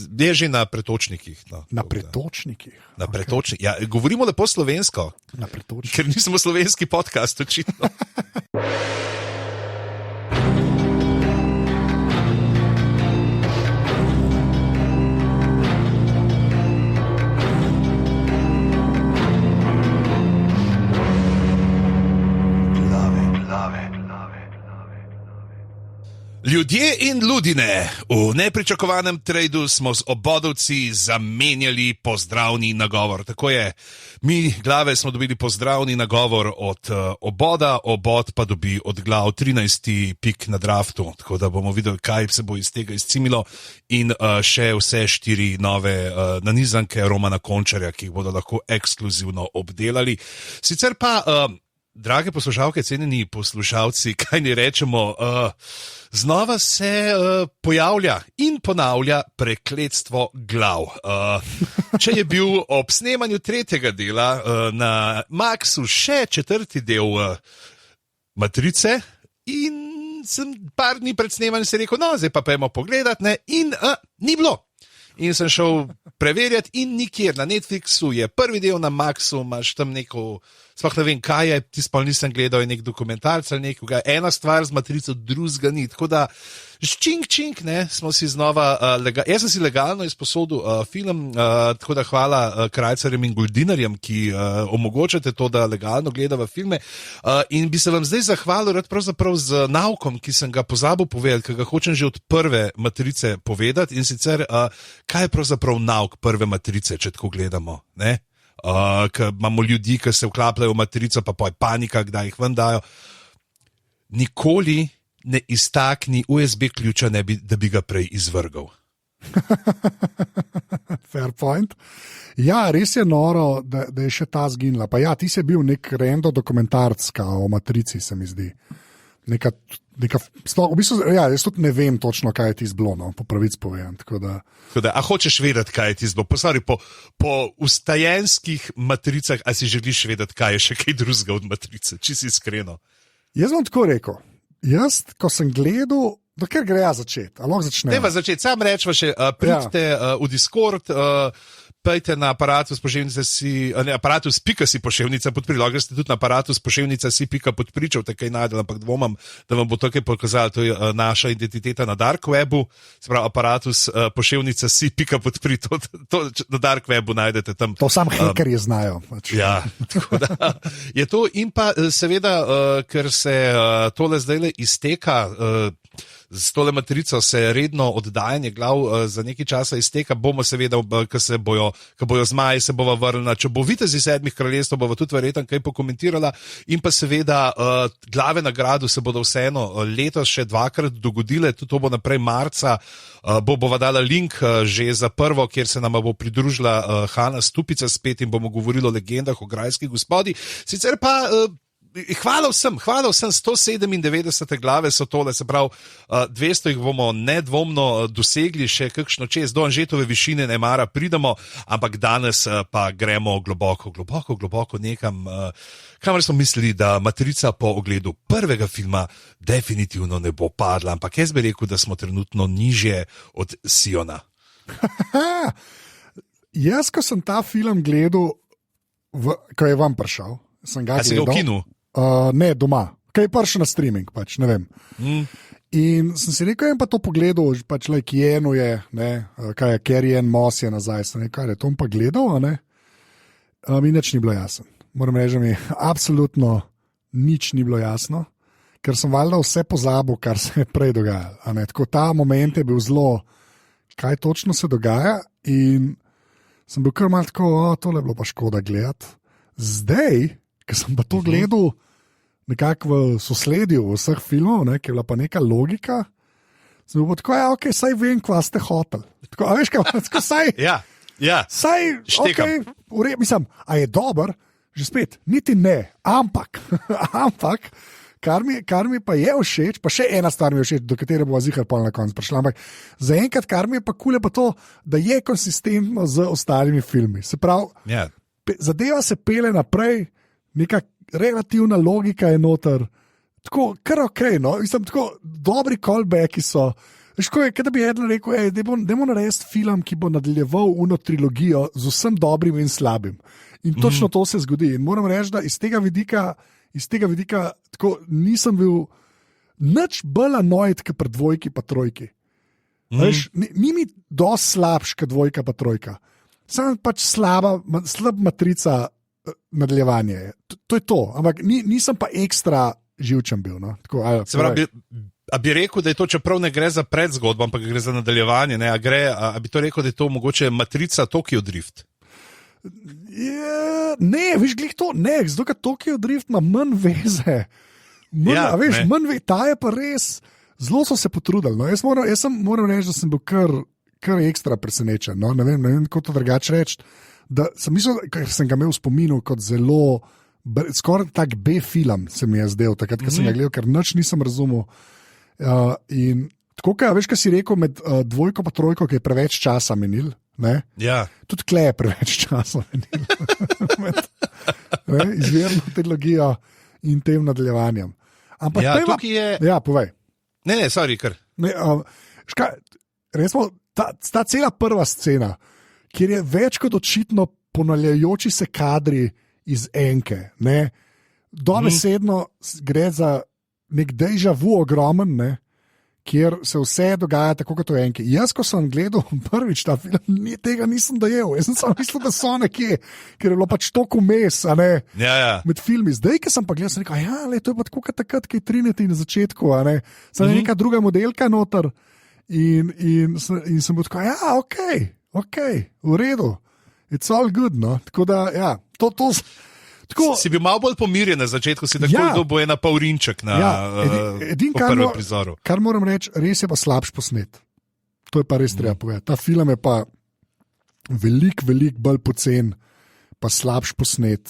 je že na pretočnikih. No, na pretočnikih? Na pretočnikih. Ja, govorimo lepo slovensko. Na pretočnikih. Ker nismo slovenski podcast, očitno. Ljudje in ludine, v nepričakovanem tradu smo z obodovci zamenjali pozdravni nagovor. Tako je, mi glave smo dobili pozdravni nagovor od oboda, obod pa dobi od glav 13. pik na draftu. Tako da bomo videli, kaj se bo iz tega izcimilo in še vse 4 nove nanizanke Romana Končarja, ki jih bodo lahko ekskluzivno obdelali. Sicer pa, drage poslušalke, cenjeni poslušalci, kaj ne rečemo, znova se pojavlja in ponavlja prekletstvo glav. Če je bil ob snemanju 3. dela na Maxu še 4. del Matrice in sem par dni pred snemanjem se rekel, no, zdaj pa pojmo pogledat, ne, in ni bilo. In sem šel preverjati in nikjer na Netflixu je prvi del, na Maxu imaš tam neko, sploh ne vem kaj je, ti sploh nisem gledal, je nek dokumentarc ali nekaj, ena stvar z Matrico, drugega ni, tako da čink, ne, smo si znova, jaz sem si legalno izposodil film, tako da hvala krajcarjem in goldinarjem, ki omogočate to, da legalno gledava filme, in bi se vam zdaj zahvalil rad pravzaprav z naukom, ki sem ga pozabil povedati, ker ga hočem že od prve Matrice povedati, in sicer, kaj je pravzaprav nauk prve Matrice, če tako gledamo, ne? Ker imamo ljudi, ki se vklapljajo v Matrico, pa je panika, kdaj jih ven dajo. Nikoli ne iztakni USB ključa, da bi ga prej izvrgal. Fair point. Ja, res je noro, da je še ta zginila. Pa ja, ti si bil nek rendo dokumentarc o Matrici, se mi zdi. Neka, v bistvu, ja, jaz tudi ne vem točno, kaj je ti zblo, no, po pravic povem. A hočeš vedeti, kaj je ti zblo? Po ustajenskih Matricah, a si želiš vedeti, kaj je še kaj drugega od Matrice? Čisto iskreno. Jaz bom tako rekel. Jaz, ko sem gledal, dokler gre začeti, ali lahko začnemo? Deva začeti, sam rečva še, pridite v Discord, pejte na aparatus poševnice aparatus.si poševnica pod prilogo, ste tudi na aparatus poševnica si.podpričal, tako kaj najdel, ampak dvomam, da vam bo tukaj pokazalo, to je naša identiteta na Dark Webu, se pravi aparatus poševnica si.podpri, to na Dark Webu najdete tam. To sam hekerji znajo. Ja, tako da je to in pa seveda, ker se tole zdajle izteka, z tole Matrico se redno oddajanje glav za nekaj časa izteka, bomo seveda, ko bojo zmaji, se bova vrnila, če bo Vitez iz 7 kraljestv, bova tudi verjetno kaj pokomentirala in pa seveda glave na gradu se bodo vseeno letos še 2-krat dogodile, tudi to bo naprej marca, bova dala link že za prvo, kjer se nama bo pridružila Hanna Stupica spet in bomo govorili o legendah, o grajski gospodi, sicer pa hvala vsem, 197 glave so tole, se pravi, 200 jih bomo nedvomno dosegli, še kakšno čez do Anžetove višine ne mara pridemo, ampak danes pa gremo globoko nekam, kamor smo mislili, da Matrica po ogledu prvega filma definitivno ne bo padla, ampak jaz bi rekel, da smo trenutno nižje od Siona. Jaz, ko sem ta film gledal, ko je vam prišel, sem ga gledal. A si ga v kinu? Ne, doma. Kaj je prišel na streaming, pač, ne vem. In sem si rekel, pa to pogledal, pač like Jenu je, ne, kaj je, Kerjen Moss je nazaj, sem rekel, je to pa gledal, a ne? Mi nič ni bilo jasno. Moram reči, mi absolutno nič ni bilo jasno, ker sem valjda vse pozabil, kar se je prej dogajalo, a ne? Tako ta moment je bil zelo, kaj točno se dogaja in sem bil kar malo tako, tole je bilo pa škoda gledati. Zdaj, ker sem pa to gledal nekako v sosledju vseh filmov, ne, ki je bila pa neka logika, sem bil tako, ok, saj vem, kva ste hotel. Tako, a veš, kaj, saj... Ja, saj, štekam. Ok, mislim, a je dober, že spet, niti ne, ampak, kar mi pa je všeč, pa še ena stvar mi je všeč, do katere bova zihar pol na koncu prišla, ampak zaenkrat, kar mi je pa kul, je pa to, da je konsistentno z ostalimi filmi. Se pravi, zadeva se pele naprej, neka relativna logika je noter, tako, kar ok, no, mislim, tako, dobri callbacki so, Veš, ko je, da bi eden rekel, dajmo narediti film, ki bo nadaljeval uno trilogijo z vsem dobrim in slabim. In točno to se zgodi. In moram reči, da iz tega vidika tako, nisem bil nič bolj annoyed, kot pri dvojki pa trojki. Veš, ni mi dosti slabš, kot dvojka pa trojka. Sam pač slab matrica nadaljevanje. To je to, ampak nisem pa ekstra živčen bil. No? Tako, se pravi, bi rekel, da je to, čeprav ne gre za predzgodbo, ampak gre za nadaljevanje, ne? A bi to rekel, da je to mogoče matrica Tokyo Drift? Ne, veš, glih to, ne, zato ker Tokyo Drift ima manj veze. Manj veze, ta je pa res, zelo so se potrudili. No? Jaz moram reči, da sem bil kar ekstra presenečen. No? Ne vem, kako to drugače reči. Da sem mislil, ker sem ga imel v spominu kot zelo, skoraj tak B-film se mi je zdel, takrat, ko sem ga gledal, ker nič nisem razumel. In tako, veš, kaj si rekel med dvojko pa trojko, ki je preveč časa menil. Ja. Tudi tle je preveč časa menil. Izvirno trilogijo in tem nadaljevanjem. Ampak ja, tukaj je... Ja, povej. Ne, sorry, kar. Resmo, ta cela prva scena, kjer je več kot očitno ponavljajoči se kadri iz enke. Dobesedno gre za nek déjà vu ogromen, kjer se vse dogaja tako kot v enke. Jaz, ko sem gledal prvič ta film, tega nisem dojel. Jaz sem samo mislil, da so nekje, ker je bilo pač toliko mes, med filmi. Zdaj, ko sem pa gledal, sem rekel, to je pa tako kot takrat, ki je Trinity na začetku, sem neka druga modelka noter in sem bil tako, ok, v redu, it's all good, no. Tako da, ja, to tako, si bil malo bolj pomirjen na začetku, si tako bo ena paurinček na prvem prizoru. Kar moram reči, res je pa slabš posnet. To je pa res treba povedati. Ta film je pa veliko bolj pocen, pa slabš posnet.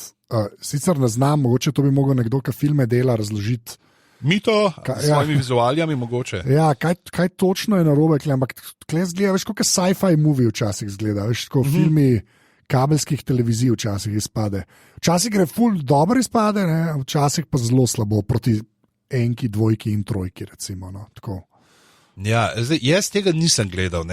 Sicer ne znam, mogoče to bi mogel nekdo, ki filme dela, razložiti. Mi to s svojimi vizualijami mogoče. Ja, kaj točno je narobe, ampak tukaj zgleda, veš, kako sci-fi movie včasih zgleda, veš, kako filmi kabelskih televizij včasih izpade. Včasih gre ful dobro izpade, včasih pa zelo slabo proti enki, dvojki in trojki, recimo. No, tako. Ja, zdaj, jaz tega nisem gledal,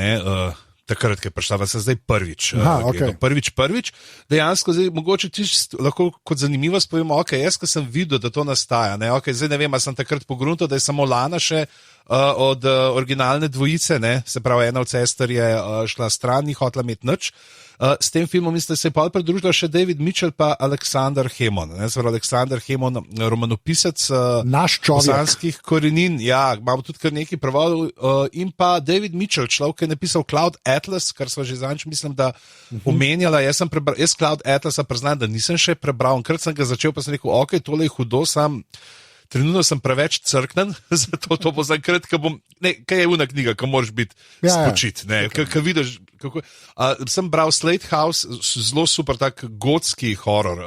takrat, ko je prišla, se zdaj prvič. Okay. Prvič. Dejansko, zdaj, mogoče lahko kot zanimivost povemo, jaz, ko sem videl, da to nastaja, zdaj ne vem, a sem takrat pogruntal, da je samo Lana še od originalne dvojice, se pravi, ena od sester je šla stran, ni hotela imeti nič. S tem filmom mislim, da se je pa pridružila še David Mitchell pa Alexander Hammond. Alexander Hammond, romanopisec bosanskih korenin, imamo tudi kar nekaj prevodov, in pa David Mitchell, človek, ki je napisal Cloud Atlas, kar sva že zanj, mislim, da omenjala. Jaz Cloud Atlasa priznam, da nisem še prebral, krat sem ga začel, pa sem rekel, tole je hudo, trenutno sem preveč crknen, zato to bo zankrat, kaj je una knjiga, ko moraš biti spočit, kaj vidiš, sem bral Slate House, zelo super tak gotski horor,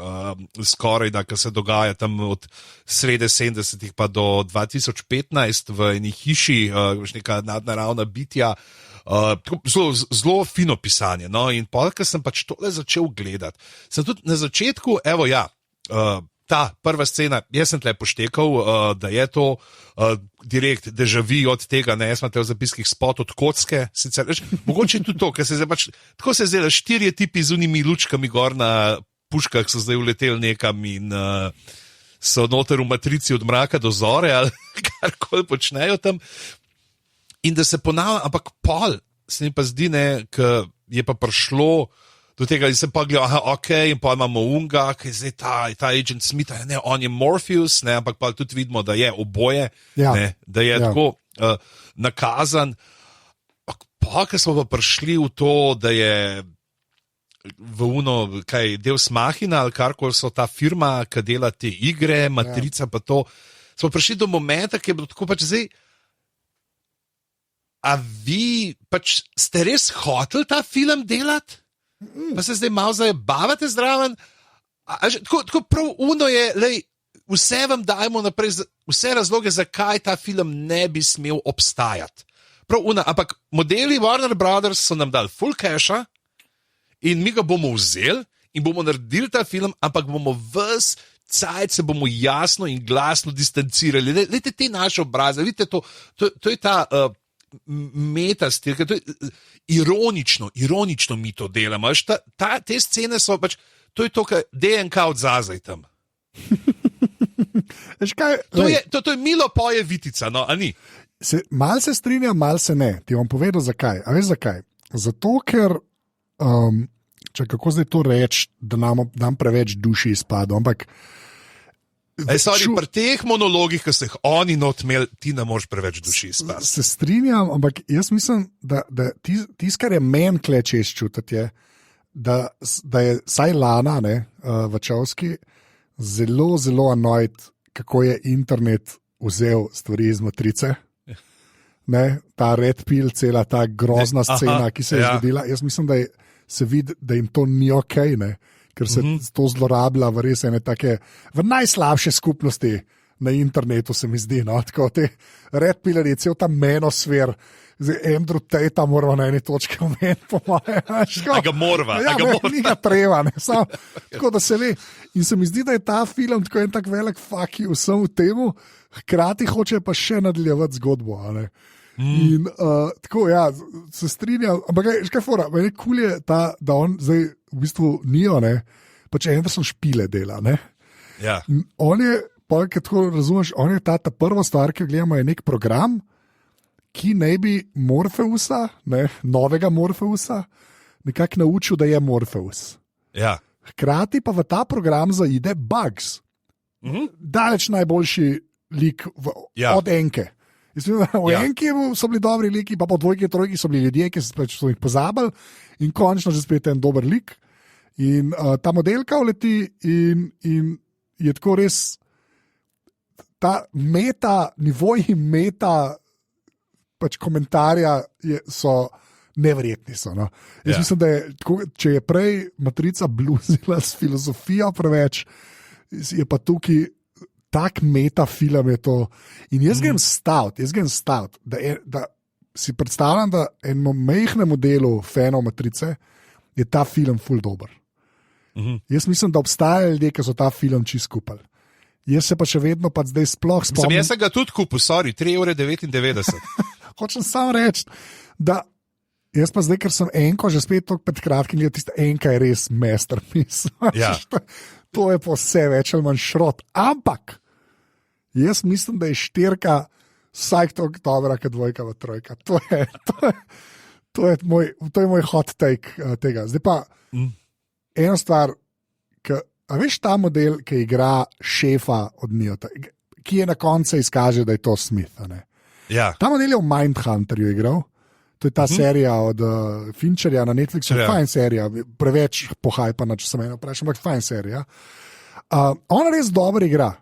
skoraj da, ki se dogaja tam od srede 70-ih pa do 2015 v eni hiši, neka nadnaravna bitja, zelo fino pisanje, in ko sem pač tole začel gledati, sem tudi na začetku, ta prva scena, jaz sem tle poštekal, da je to direkt déjà vu od tega, jaz sem te v zapiskih spot od kocke, sicer, mogoče tudi to, ker se zdaj pač, tako se zdaj, 4 tipi z unimi lučkami gor na puškah so zdaj uleteli nekam in so noter v matrici od mraka do zore, ali karkoli počnejo tam. In da se ponavlja, ampak pol se mi pa zdi, ker je pa prišlo do tega, in sem pa gledal, in pa imamo Unga, ki je zdaj ta Agent Smith, on je Morpheus, ampak pa tudi vidimo, da je oboje, da je tako nakazan. Pa, ker smo pa prišli v to, da je v uno, Deus Machina, ali karkoli so ta firma, ki dela te igre, matrica pa to, smo prišli do momenta, ki je bilo tako pač zdaj, a vi pač ste res hoteli ta film delati? Pa se zdaj malo zabavate zraven. Tako prav uno je, vse vam dajmo naprej, vse razloge, zakaj ta film ne bi smel obstajati. Prav uno, ampak modeli Warner Brothers so nam dali full casha in mi ga bomo vzeli in bomo naredili ta film, ampak bomo ves cajt se bomo jasno in glasno distancirali. Lejte te naše obraze, vidite to je ta metastil, to je ironično mi to delamo. Te scene so pač, to je to, kar DNK odzazaj tam. To je Milo poje Vitica, no, a ni? Mal se strinjam, mal se ne. Ti bom povedal, zakaj. A veš zakaj? Zato, ker, kako zdaj to reči, da nam preveč duši izpade, ampak pri teh monologih, ki so jih oni notmel, ti ne moreš preveč duši izpade. Se strinjam, ampak jaz mislim, da tisto, kar je meni klečeš čutiti, je, da je saj Lana, Vačovski, zelo, zelo annoyed, kako je internet vzel stvari iz Matrice. Ta red pill, cela ta grozna scena, ki se je zgodila. Jaz mislim, da se vidi, da jim to ni ok, ker se to zlorablja v res ene take, v najslabše skupnosti na internetu, se mi zdi. No? Tako te red pilleri, cel ta menosfer, Andrew Tate moramo na eni točki omeniti, po moje. A ga morava. Ni ga treba, tako da se ve. In se mi zdi, da je ta film tako en tak velik fuck you vsem v temu, hkrati hoče pa še nadaljevati zgodbo. In tako, ja, se strinjam, ampak kaj fora, meni kul je ta, da on zdaj v bistvu nijo, pač Anderson Špile dela, Ja. In on je, pa kaj tako razumeš, on je ta prva stvar, ki jo gledamo, je nek program, ki naj bi Morfeusa, novega Morfeusa, nekako naučil, da je Morfeus. Ja. Hkrati pa v ta program zaide Bugs. Daleč najboljši lik od Enke. V Enki so bili dobri liki, pa po dvojki, trojki so bili ljudje, ki so jih pozabili in končno že spet en dober lik. In ta modelka uleti in je tako res ta nivoji meta pač komentarja so neverjetni. Jaz mislim, da je, če je prej Matrica bluzila s filozofijo preveč, je pa tukaj tak metafilm je to. In jaz grem stavt, da si predstavljam, da enemu majhnemu delu fanov Matrice je ta film ful dober. Jaz mislim, da obstajajo ljudje, ki so ta film čisto kupili. Jaz se pa še vedno pa zdaj sploh spomnim. Jaz sem ga tudi kupil, 3,99 €. Hočem samo reči, da jaz pa zdaj, ker sem Enko že spet toliko pred kratkim gledal, tista Enka je res masterpiece. Ja. To je pa vse več ali manj šrot. Ampak jaz mislim, da je 4 vsaj toliko dobra, kot 2 v 3. To je moj hot take tega. Zdaj pa ena stvar, a veš ta model, ki igra šefa od Newta, ki je na koncu izkaže, da je to Smith. Ja. Ta model je v Mindhunterju igral. To je ta serija od Fincherja na Netflixu, fajn serija, preveč pohajpana, če se meni vprašam, ampak fajn serija. On res dobro igra.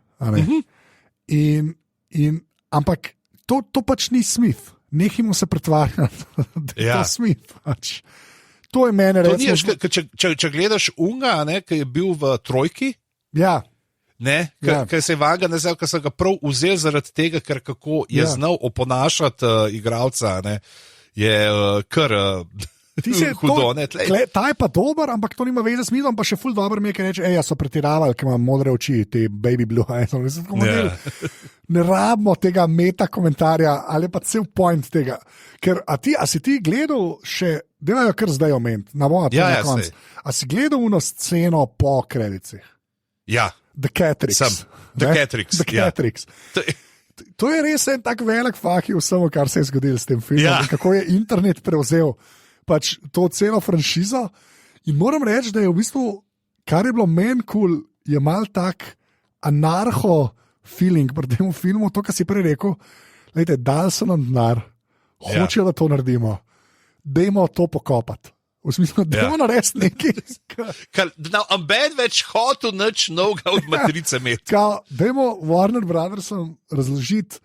Ampak to pač ni Smith. Nehimo se pretvarjati, da je to Smith. Pač. To je mene recimo. Če gledaš Unga, ki je bil v trojki, ja. Ker se je Vanga nazaj, ker so ga prav vzeli zaradi tega, ker kako je znal oponašati igralca, je kar hudo. Ta je pa dober, ampak to nima veze s Smithom, pa še ful dober mi je, ker reče, so pretiravali, ker imam modre oči, te baby blue eyes. Ne rabimo tega meta komentarja, ali pa cel point tega. Ker, a si ti gledal še, delajo kar zdaj omeniti, na koncu. A si gledal uno sceno po kredicih? Ja. The Catrix. The Catrix. To je res en tak velik fakt vsemu, kar se je zgodilo s tem filmom. Kako je internet prevzel pač to celo franšizo. In moram reči, da je v bistvu, kar je bilo meni kul, je mal tak anarcho-feeling pri tem filmu. To, kar si prej rekel, dal so nam denar, hočejo, da to naredimo. Dajmo to pokopati. V smislu, da je ono res nekaj. Amben več hotel nič novega od Matrice imeti. Dajmo Warner Brothersom razložiti,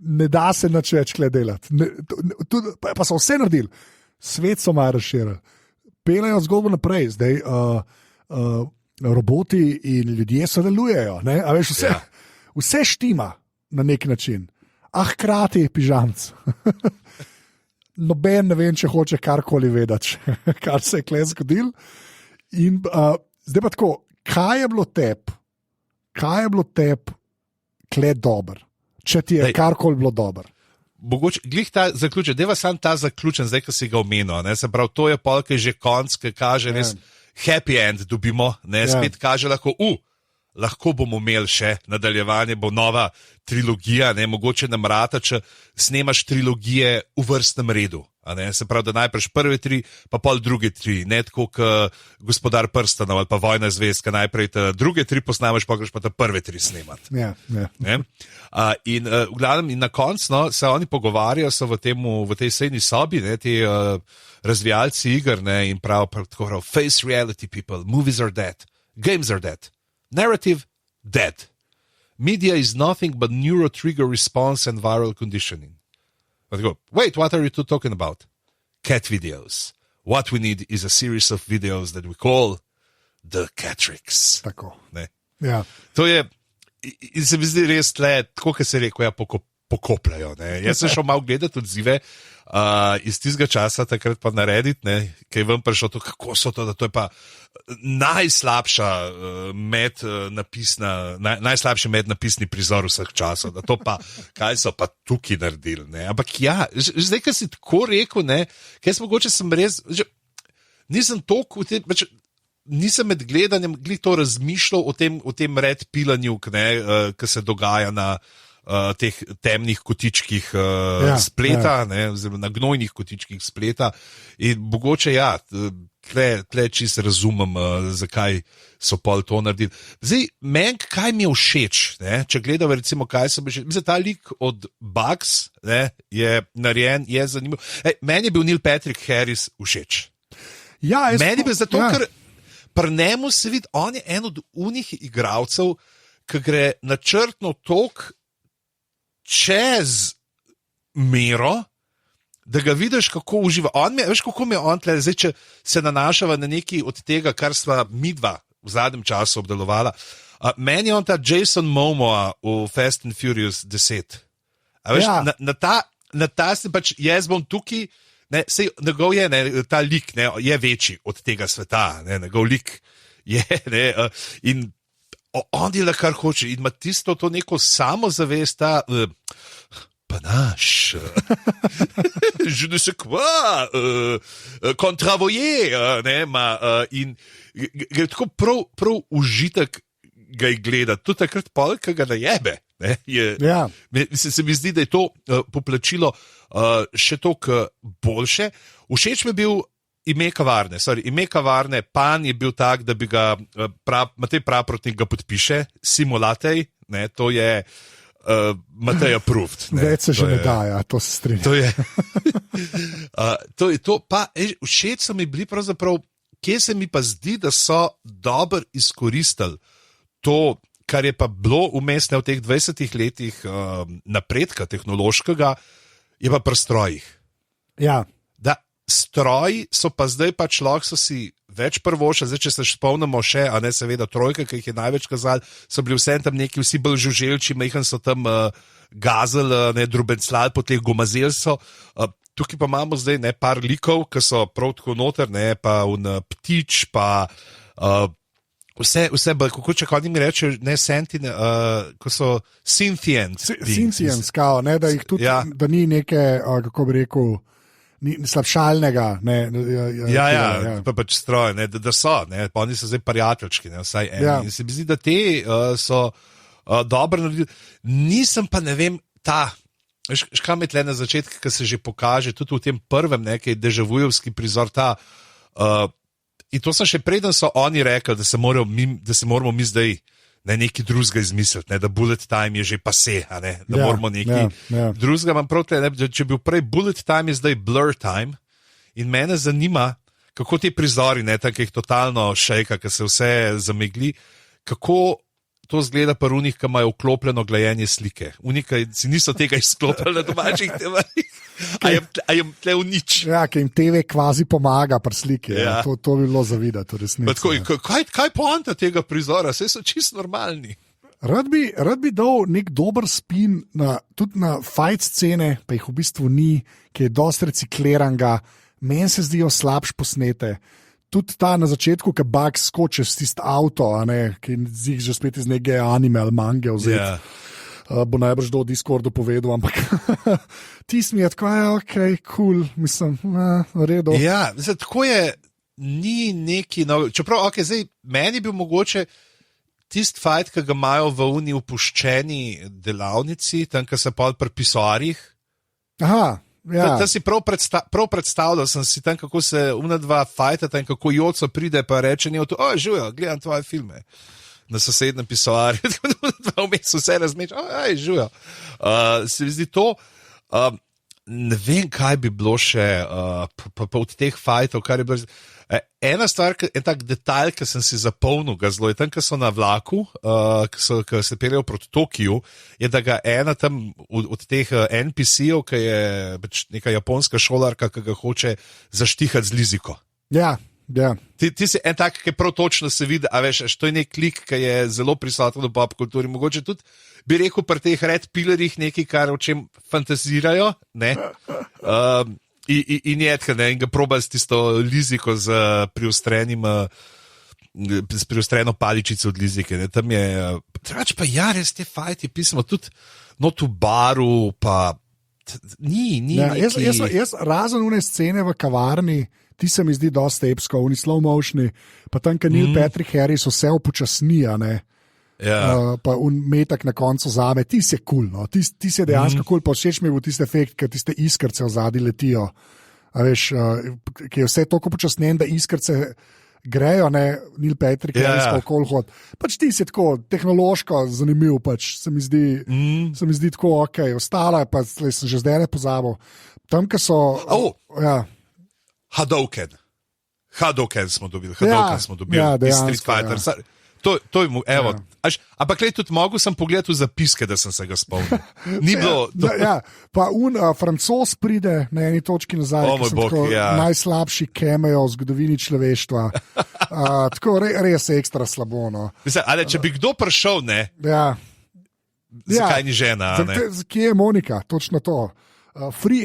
ne da se nič več delati. Pa so vse naredili. Svet so malo razširili. Pelajo zgodbo naprej. Zdaj roboti in ljudje sodelujejo. A veš, vse štima na nek način. A hkrati je pižamc. Noben ne vem, če hoče karkoli vedeti, kar se je kle zgodil. In zdaj pa tako, kaj je bilo tep kle dober, če ti je karkoli bilo dober? mogoče, glih ta zaključek, deva sam ta zaključen, zdaj, ko si ga omenil, ne, se pravi, to je polk, že konc, ki kaže res happy end dobimo, ne, spet kaže lahko bomo imeli še nadaljevanje, bo nova trilogija, ne, mogoče nam rata, če snemaš trilogije v vrstnem redu. Se pravi, da najprej prve 3, pa pol druge 3, ne tako kot Gospodar prstanov ali pa Vojna zvezd, najprej druge 3 posnameš, pa greš pa prve 3 snemati. In v glavnem, in na koncu no, se oni pogovarjajo, so v tej sejni sobi, ne, ti razvijalci iger, ne, in pravijo, face reality people, movies are dead, games are dead. Narrative, dead. Media is nothing but neurotrigger response and viral conditioning. But go, wait, what are you two talking about? Cat videos. What we need is a series of videos that we call the Catrix. Tako. Ne? Ja. To je, in se mi zdi res tle, tako kot se reče, pokopljajo. Ne? Jaz sem šel malo gledati odzive iz tistega časa, takrat pa narediti, kaj je vam prišlo to, kako so to, da to je pa najslabša najslabši mednapisni prizor vseh časov, da to pa, kaj so pa tukaj naredili. Ne? Ampak ja, zdaj, ko si tako rekel, kaj sem res, nisem toliko nisem med gledanjem glih to razmišljal o tem red pilanju, ki se dogaja na teh temnih kotičkih spleta, oziroma na gnojnih kotičkih spleta. In mogoče tle čisto razumem, zakaj so pol to naredili. Zdaj, meni, kaj mi je všeč, če gledam, recimo, kaj so mi všeč. Mislim, ta lik od Bugs je narejen, je zanimiv. Meni je bil Neil Patrick Harris všeč. Ja, meni je bil zato, ker pri njemu se vidi, on je en od unih igralcev, ki gre načrtno tok čez mero, da ga vidiš, kako uživa. Veš, kako mi je on tle, zdaj, če se nanašava na nekaj od tega, kar sva midva v zadnjem času obdelovala. Meni je on ta Jason Momoa v Fast and Furious 10. Veš, na ta se pač, jaz bom tukaj, sej, njegov je, ta lik je večji od tega sveta, njegov lik je, in on dela, kar hoče, in ima tisto to neko samozavest, panaš, je ne sais quoi, kontravoje, in gre tako prav užitek ga je gledati, tudi takrat pol, ki ga najebe. Se mi zdi, da je to poplačilo še toliko boljše. Všeč mi je bil Ime kavarne, Pan je bil tak, da bi ga Matej Praprotnik ga podpiše, Simulatej, to je Matej approved. Več se že ne daja, to se strinjam. To je to, pa všeč so mi bili pravzaprav, kje se mi pa zdi, da so dobro izkoristili to, kar je pa bilo vmesne v teh 20 letih napredka tehnološkega, je pa pri strojih. Ja. Stroji so pa zdaj pač lahko so si več prvošli, zdaj če se spomnimo še, a ne seveda trojke, ki jih je največ kazali, so bili vsem tam neki vsi bolj žuželči, majhen so tam gazeli, drubenclali po teh gomazelso. Tukaj pa imamo zdaj par likov, ki so prav tako noter, pa ptič, pa vse, kako če oni mi rečejo, ko so Synthians. Synthians, kao, da jih tudi, da ni neke, kako bi rekel, slabšalnega. Pa pač stroj, da so, pa oni so zdaj prijateljčki, vsaj eni. In se mi zdi, da te so dobro naredili. Nisem pa, ne vem, veš, kaj mi tle na začetku, ki se že pokaže, tudi v tem prvem, nekaj dežavujevski prizor, in to sem še preden so oni rekli, da se moramo mi zdaj nekaj drugega izmisliti, da bullet time je že pase, da moramo nekaj drugega. Imam prav tle, če bil prej bullet time, je zdaj blur time, in mene zanima, kako te prizori, takih totalno šejka, ki se vse zamegli, kako to zgleda pri unih, ki imajo vklopljeno glajenje slike. Unih, ki si niso tega izklopili na domačih TV-jih. A je tle v nič. Ja, ki jim TV kvazi pomaga pri sliki. To bi bilo zavidati, resnici. Kaj poanta tega prizora? Vse so čisto normalni. Rad bi dal nek dober spin tudi na fight scene, pa jih v bistvu ni, ki je dosti recikliranega. Meni se zdijo slabš posnete. Tudi ta na začetku, ki Bugs skoči s tisto avto, ki jih že spet iz neke anime ali mange vzeti. bo najbrž do Discordu povedal, ampak ti mi je tako, ok, cool, mislim, v redu. Ja, tako je, ni neki novi. Čeprav, ok, zdaj meni bi mogoče tisti fajt, ki ga imajo v uni upuščeni delavnici, tam, ki se pa pri pisoarjih. Aha. Ja. Ta si prav predstavljal, sem si tam, kako se dva fajtata in kako Joco pride pa reče, živijo, gledam tvoje filme na sosednjem pisoarju, vmes vse razmeče, živijo. Se mi zdi to, ne vem, kaj bi bilo še pa od teh fajtov, kar je bilo. Ena stvar, en tak detalj, ki sem si zapomnil ga zelo, je tam, ko so na vlaku, ki se peljejo proti Tokiju, je, da ga ena tam od teh NPC-ov, ki je neka japonska šolarka, ki ga hoče zaštihati z liziko. Ja, ja. Ti si en tak, ki prav točno se vidi, a veš, to je nek klik, ki je zelo prisoten v pop kulturi. Mogoče tudi bi rekel pri teh red pillerjih nekaj, kar o čem fantazirajo, ne? In je tka, ne, in ga proba s tisto liziko z priostreno paličico od lizike, ne, tam je, trač pa ja, res te fajti, pismo tudi not v baru, pa ni ja, neki... Jaz razen une scene v kavarni, ti se mi zdi dosta epsko, oni slow motioni, pa tam, Neil Patrick Harris vse upočasnija, ne. Ja. Pa metak na koncu zame, ti si kul, no. Ti si dejansko kul, pa všeč mi bo tisti efekt, ker tiste iskrce v zadnji letijo. A veš, ki je vse toliko počasnen, da iskrce grejo, ne, Neil Patrick, okol hod. Pač ti si tako tehnološko zanimiv, pač se mi zdi tako ok, ostala je pa, sem že zdaj ne pozabil. Tam, ki so... Ja. Hadouken smo dobili iz Street Fighter. Ja. To je mu, evo. Ja. Ampak tudi mogel sem pogledati v zapiske, da sem se ga spomnil. Ni bilo. Ja, pa Francoz pride na eni točki nazaj, najslabši cameo v zgodovini človeštva. Tako res je ekstra slabo. No. Mislim, če bi kdo prišel, ne? Ja. Zakaj ni žena? Kje je Monika? Točno to.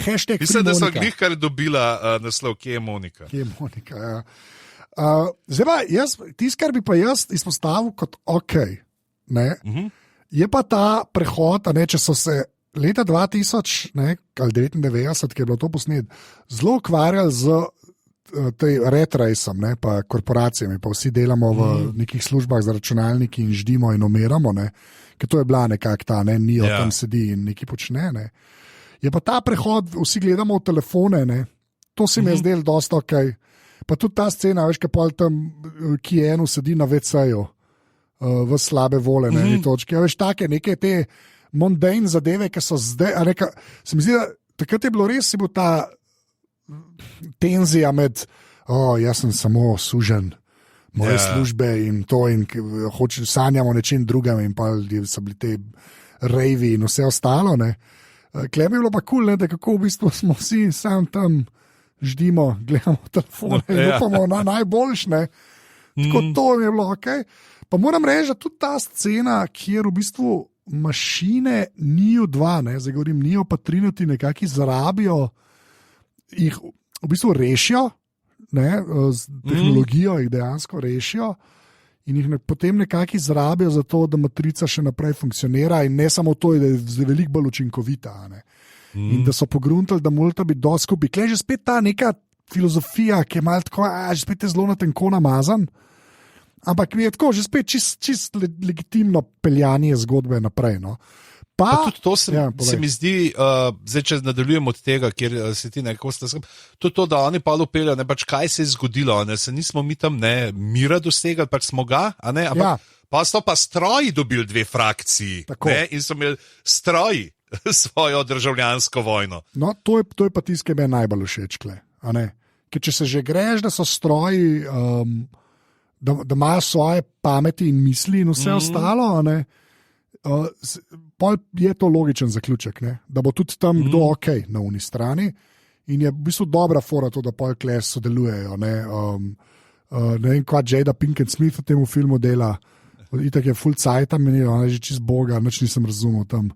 Hashtag Mislim, da so glih kar dobila naslov, kje je Monika. Kje je Monika, ja. Zdaj pa, kar bi pa jaz izpostavil kot ok, je pa ta prehod, če so se leta 2000 ali 99, ki je bilo to posnet, zelo ukvarjali z red raceom, pa korporacijami, pa vsi delamo v nekih službah za računalniki in ždimo in umiramo, ker to je bila nekak ta, Nio tam sedi in nekaj počne. Je pa ta prehod, vsi gledamo v telefone, to se mi je zdelo dosta ok. Pa tudi ta scena, veš, kaj pol tam Keanu sedi na WC-ju v slabe vole na eni točki. Ja, veš, take neke te mundane zadeve, ki so zdaj, se mi zdi, da takrat je bilo res, si bil ta tenzija med, jaz sem samo sužen moje službe in to in sanjamo nečem drugem in pa so bili te rejvi in vse ostalo, Klem je bilo pa kul, da kako v bistvu smo vsi sam tam ždimo, gledamo telefone in upamo na najboljš, Tako to je bilo ok. Pa moram reči, da tudi ta scena, kjer v bistvu mašine Nio 2, zdaj govorim Nio pa Trinity nekako zarabijo, jih v bistvu rešijo, z tehnologijo jih dejansko rešijo in jih potem nekako zarabijo za to, da matrica še naprej funkcionira in ne samo to, da je veliko bolj učinkovita, In da so pogruntali, da mora biti dosti skupaj. Klej že spet ta neka filozofija, ki je malo tako, že spet je zelo na tenko namazan, ampak mi je tako, že spet čist legitimno peljanje zgodbe naprej. Pa tudi to se mi zdi, zdaj če nadaljujem od tega, kjer se ti nekako stasem, tudi to, da oni pa lupeljo, pač kaj se je zgodilo, se nismo mi tam mira dosegali, pač smo ga, ampak pa so pa stroji dobili dve frakciji, in so imeli stroji svojo državljansko vojno. No, to je pa tisto, ki mi je najbolj všeč, ker če se že greš, da so stroji, da imajo svoje pameti in misli in vse ostalo, pol je to logičen zaključek, da bo tudi tam kdo ok na uni strani in je v bistvu dobra fora to, da pol kles sodelujejo. Ne vem, kva Jada Pinkett Smith v tem filmu dela, itak je full cajta, meni je že čist boga, nič nisem razumel tam.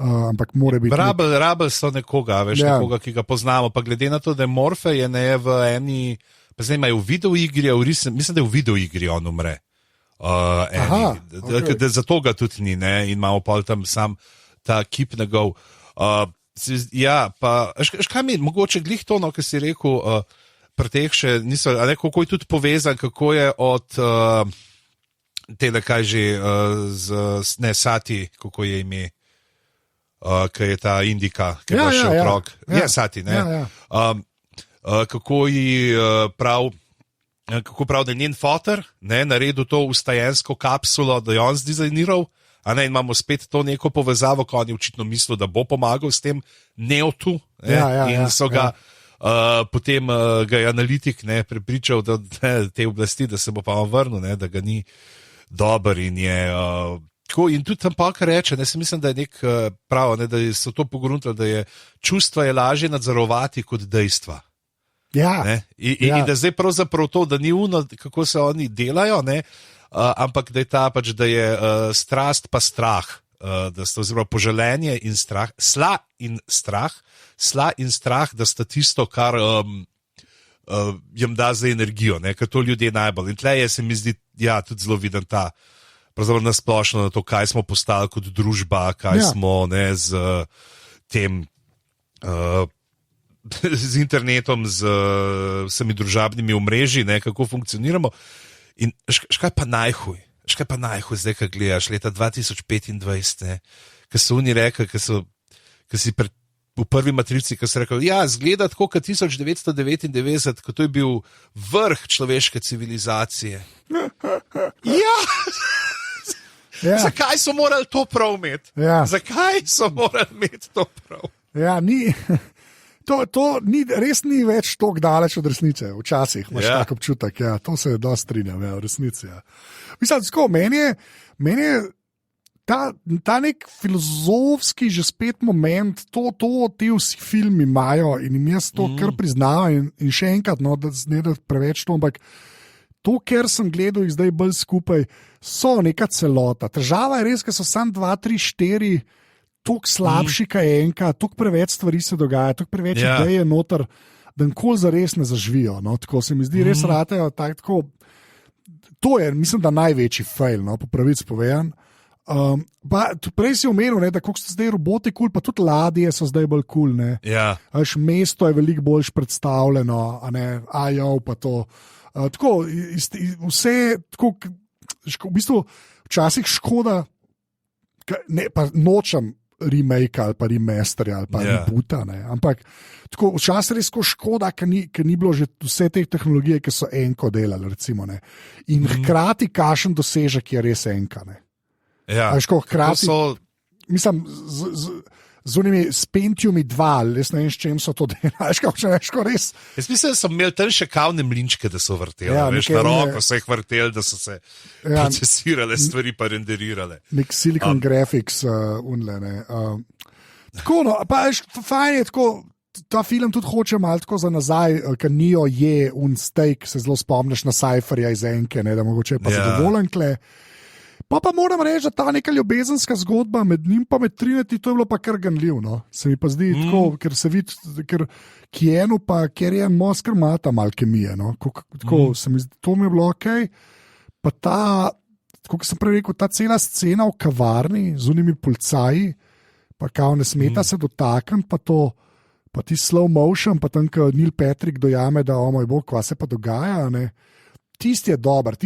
Ampak mora biti. Rabel so nekoga, veš, nekoga, ki ga poznamo. Pa glede na to, da je Morfe je v eni, pa zdaj imajo v videoigri, mislim, da je v videoigri on umre. Okay. Zato ga tudi ni, in imamo pol tam sam ta kip njegov. Ja, pa, kaj mi, mogoče glih to, no, kar si rekel, preteh še niso, a ne, kako je tudi povezan, kako je od tega, kaj že, ne, Sati, kako je ime, ki je ta Indika, ki je še otrok. Ja, Sati, ne. Kako ji kako prav, da je njen foter, ne, naredil to ustajensko kapsulo, da je on zdizajniral, a ne, in imamo spet to neko povezavo, ko on je očitno mislil, da bo pomagal s tem Neotu, ne, in so ga, potem ga je analitik, ne, prepričal, da ne, te oblasti, da se bo pa on vrnil, ne, da ga ni dober in je, in tudi tam pa, kar reče, ne, se mislim, da je nek prav, ne, da so to pogruntali, da je čustva je lažje nadzorovati kot dejstva. Ja. In da zdaj pravzaprav to, da ni uno, kako se oni delajo, ne, ampak da je ta pač, da je strast pa strah, da sta oziroma poželenje in strah, sla in strah, da sta tisto, kar jim da za energijo, ne, ker to ljudje najbolj. In tle je, se mi zdi, ja, tudi zelo viden ta, pravzaprav nasplošno na to, kaj smo postali kot družba, kaj smo, ne, z tem, z internetom, z vsemi družabnimi omrežji, ne, kako funkcioniramo. In škaj pa najhuj, zdaj, ko gledaš leta 2025, ne, ko so oni rekli, ko si v prvi matrici, ko so rekli, ja, zgleda tako kot 1999, ko to je bil vrh človeške civilizacije. Ja! Zakaj so morali to prav imeti? Ja. Zakaj so morali imeti to prav? Ja, ni... To res ni več tako daleč od resnice, včasih imaš tak občutek, ja, to se dosti strinjam, ja, v resnici. Ja. Mislim, tako, meni je ta nek filozofski že spet moment, to ti vsi filmi imajo in jim jaz to kar priznavam in še enkrat, no, da ne da preveč to, ampak to, ker sem gledal jih zdaj bolj skupaj, so neka celota. Težava je res, ker so samo 2, 3, 4 toliko slabši, kaj je enka, toliko preveč stvari se dogaja, toliko preveč idej je noter, da nikoli zares ne zaživijo. No? Tako se mi zdi, res ratejo tako. To je, mislim, da največji fail, no, po pravici povedan. Prej si omenil, da kako so zdaj roboti kul, pa tudi ladje so zdaj bolj kul. Mesto je veliko bolj predstavljeno, pa to. Tako, vse, tako, v bistvu, včasih škoda, ne, pa nočem remake ali pa remasterja ali pa reboota, ampak tako včasih res škoda, ker ni bilo že vse te tehnologije, ki so enko delali, recimo, ne. In hkrati kašen dosežek je res enka, ne. Ja, hkrati, mislim, z unimi s Pentiumi 2, res ne vem, s čem so to delali, res. Jaz mislim, da so imeli tam še kavne mlinčke, da so vrteli, na roko so jih vrteli, da so se procesirale stvari pa renderirale. Nek Silicon Graphics unle, ne. Tako, no, pa fajn je tako, ta film tudi hoče malo tako za nazaj, ker Neo je un steak, se zelo spomniš na Cypherja iz enke, ne, da mogoče je pa zadovoljen kle. Pa moram reči, da ta neka ljubezenska zgodba med njim pa med Trinity, to je bilo pa kar ganljiv, no. Se mi pa zdi tako, ker se vidi, ker Keanu pa Carrie-Anne Moss kar imata malo kemije, no. Tako, se mi zdi, to mi je bilo okej. Pa ta, tako kot sem prej rekel, ta cela scena v kavarni z unimi policaji, pa kao ne smeta se dotakniti, pa to, pa ti slow motion, pa tam, ko Neil Patrick dojame, da o moj bog, kva se pa dogaja, ne. Tisti je dober,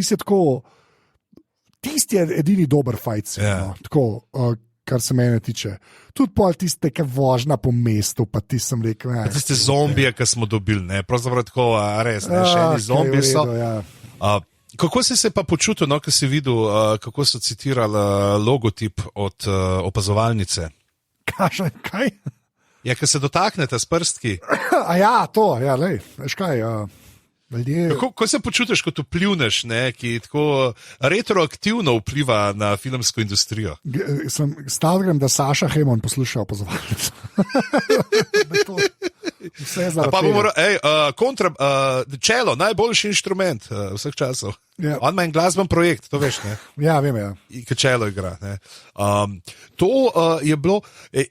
tisti je edini dober fajt, no, tako, kar se mene tiče. Tudi pol tiste, ki vožna po mestu, pa ti sem rekel... Tiste zombije, ki smo dobili, ne, pravzaprav tako, res, ne, še eni zombiji so. Kako si se pa počutil, no, ko si videl, kako so citirali logotip od opazovalnice? Kaj? Ja, ko se dotaknete s prstki. To, lej, veš kaj, Kako se počutiš, ko vplivneš, ki tako retroaktivno vpliva na filmsko industrijo? Stavljam, da Saša Hemon posluša opazovalnico. Pa bomo čelo, najboljši inštrument vseh časov. Yeah. On ima en glasben projekt, to veš, ne? Ja, vem, ja. Ki čelo igra, ne? To je bilo,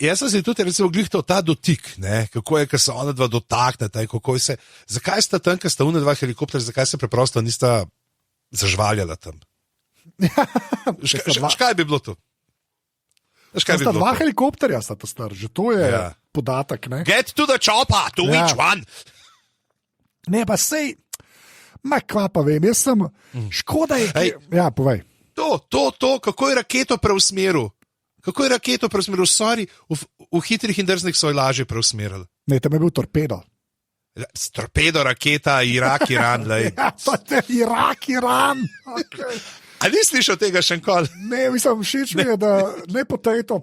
jaz sem si tudi recimo glihtal ta dotik, ne? Kako je, ko se ona dva dotakneta in kako je se, zakaj sta tam, ko sta ona dva helikopterja, zakaj se preprosto nista zažvaljala tam? Škaj bi bilo to? Veš, kaj bi Sta bilo dva to? helikopterja, sta to star, že to je Ja. podatek. Ne, Get to the chopper, to Ja. which one? ne pa sej, kva pa vem, jaz sem, škoda je. Ej. Ja, povej. To, kako je raketo preusmeril. Sorry, v hitrih in drznih so jo lažje preusmerili. Ne, tam je bil torpedo. Torpedo, raketa, Irak, Iran. Ja, pa te Irak, Iran. Okay. A nisi slišal tega še enkoli? Ne, mislim, všeč mi je, da ne potato,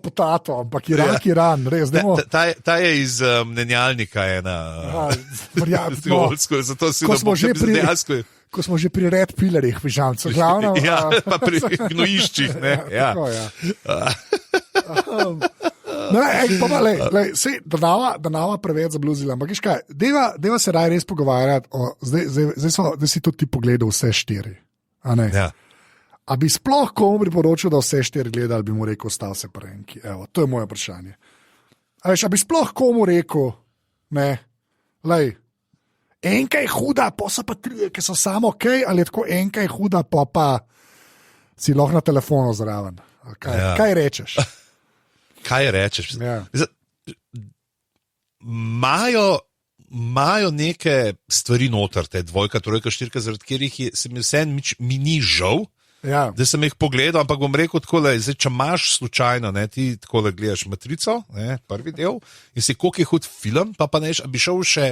ampak Irak, Iran, res. Ta je iz mnenjalnika ena. Zato si Ko smo že pri- dejansko. Ko smo že pri Red Pillarjih, pižamcu, glavno. Ja, pa pri gnojiščih. Ne, ja. Tako, ja. Da nava preveč zabluzila. Ampak, veš kaj, deva se raj res pogovarjati. Zdaj si tudi ti pogledal vse 4. A ne? Ja. A bi sploh komu priporočil, da vse 4 gleda, ali bi mu rekel, ostal se prenki? Evo, to je moje vprašanje. A veš, a bi sploh komu rekel, ne, lej, enka je huda, pa so pa 3, ki so samo ok, ali je tako enka je huda, pa si lahko na telefonu zraven. Ja. Kaj rečeš? Kaj rečeš? Ja. Imajo neke stvari noter, te dvojka, trojka, štirka, zaradi katerih se mi vseeno mi ni žal, Ja. da sem jih pogledal, ampak bom rekel tako, zdaj, če imaš slučajno, ne, ti tako gledaš Matrico, ne, prvi del, in si koliko je hud film, pa neš, a bi šel še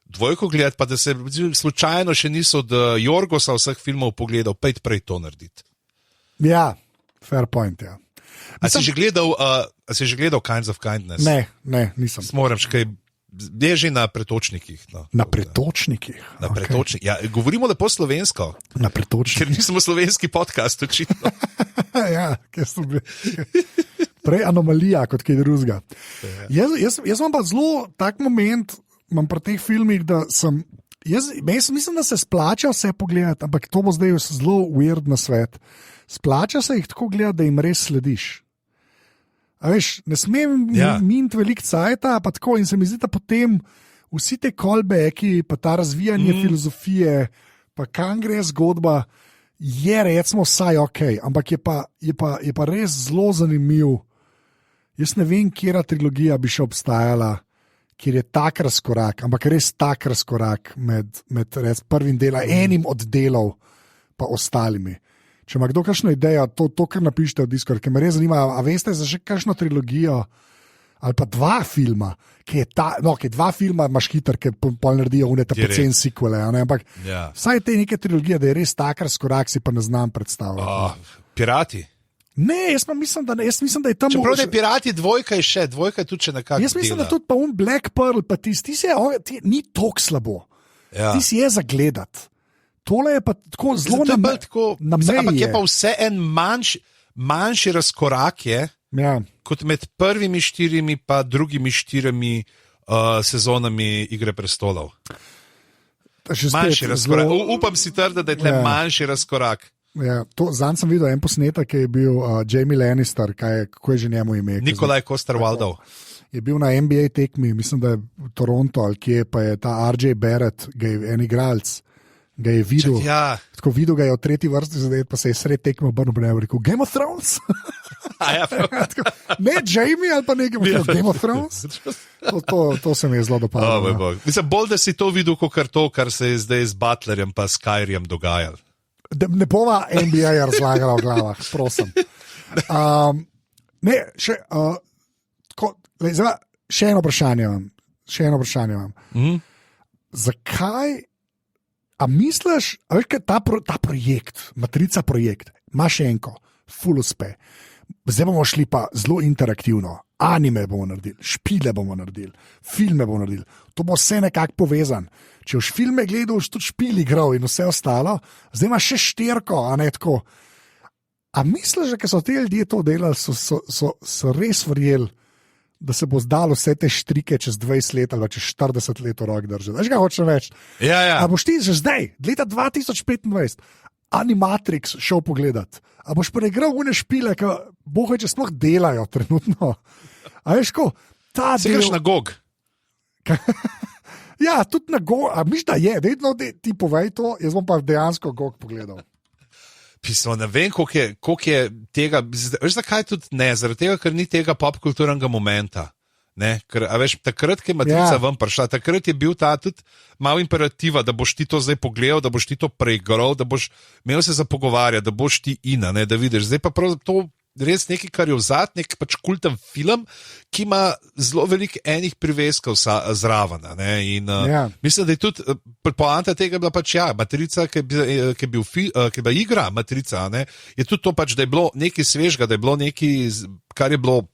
dvojko gledati, pa da se slučajno še niso od Jorgosa vseh filmov pogledal, pejt prej to narediti. Ja, fair point, ja. A si že gledal Kinds of Kindness? Ne, nisem. Moram še kaj, je že na pretočnikih. No. Na pretočnikih. Na pretočnikih. Ja, govorimo lepo slovensko, Na pretočnikih. ker nismo slovenski podcast, očitno. Ja, ker sem bil prej anomalija kot kaj drugega. Jaz imam pa zelo tak moment, imam pri teh filmih, da sem. Jaz mislim, da se splača vse pogledati, ampak to bo zdaj zelo weird na svet. Splača se jih tako gledati, da jim res slediš. A veš, ne smem minti veliko cajta, pa tako in se mi zdi, da potem vsi te callbacki, pa ta razvijanje filozofije, pa kam gre zgodba, je recimo vsaj ok, ampak je pa res zelo zanimiv. Jaz ne vem, kjera trilogija bi še obstajala, kjer je tak razkorak, ampak res tak razkorak med prvim delom, enim od delov, pa ostalimi. Če ima kdo kakšno idejo, to kar napišite v Discord, ker me res zanima, a veste za še kakšno trilogijo ali pa 2 filma, ki je 2 filma, imaš hiter, ki pol naredijo unete pocen sequele, ampak vsaj te neke trilogije, da je res tak razkorak, si pa ne znam predstavljati. Pirati. Ne, jaz mislim, da je tam. Čeprav ne pirati, dvojka je tudi še nekako. Jaz mislim, da tudi pa Black Pearl, pa ti ni tako slabo. Ja. Ti si je zagledati. Tole je pa tako zelo na meji. Ampak je pa vse en manjši razkorak kot med prvimi 4 pa drugimi 4 sezonami Igre prestolov. Manjši razkorak. Upam si trditi, da je tle manjši razkorak. Ja, zanj sem videl en posnetek, ki je bil Jamie Lannister, kako je že njemu ime. Nikolaj Coster-Waldau. Je bil na NBA tekmi, mislim, da je v Toronto, ali kje pa je ta RJ Barrett, en igralec. Ga je videl, tako videl ga je v 3. vrsti, zdaj pa se je sred tekmo obrnil in rekel: Game of Thrones. Ne Jamie ali pa nekaj, Game of Thrones. To se mi je zelo dopadlo. Mislim, bolj da si to videl, kot to, kar se je zdaj z Butlerjem pa Skyriem dogajalo. Ne bova NBA razlagala v glavah, prosim. Še eno vprašanje imam. Zakaj? A misliš, da ta projekt, Matrica projekt, ima še enko, full uspe. Zdaj bomo šli pa zelo interaktivno, anime bomo naredili, špile bomo naredili, filme bomo naredili. To bo vse nekako povezan. Če boš filme gledal, boš tudi špili igral in vse ostalo, zdaj imaš še 4, a ne tako. A misliš, da so ti ljudje to delali, so res verjeli, da se bo zdalo vse te štrike čez 20 let ali čez 40 let v roki držati? Veš, kaj hočem reči? Ja. A boš ti že zdaj, leta 2025, Animatrix šel pogledat? A boš preigral une špile, ki bohaj, če sploh delajo trenutno? A veš, ko ta del... Se greš na GOG? Ja, tudi na GOG. A miš, da je, vedno ti povej to, jaz bom pa dejansko GOG pogledal. Pismo, ne vem, koliko je tega. Veš, zakaj tudi ne? Zaradi tega, ker ni tega popkulturnega momenta. Ne, ker, veš, takrat, ko je Matrica ven prišla, takrat je bil ta tudi malo imperativa, da boš ti to zdaj pogledal, da boš ti to preigral, da boš imel se za pogovarjati, da boš ti ina, ne, da vidiš. Zdaj pa prav to res nekaj, kar je vzad, nek pač kulten film, ki ima zelo veliko enih priveskov zraven. Mislim, da je tudi poanta tega bila pač Matrica, ki je bila igra Matrica, ne, je tudi to pač, da je bilo nekaj svežega, da je bilo nekaj, kar je bilo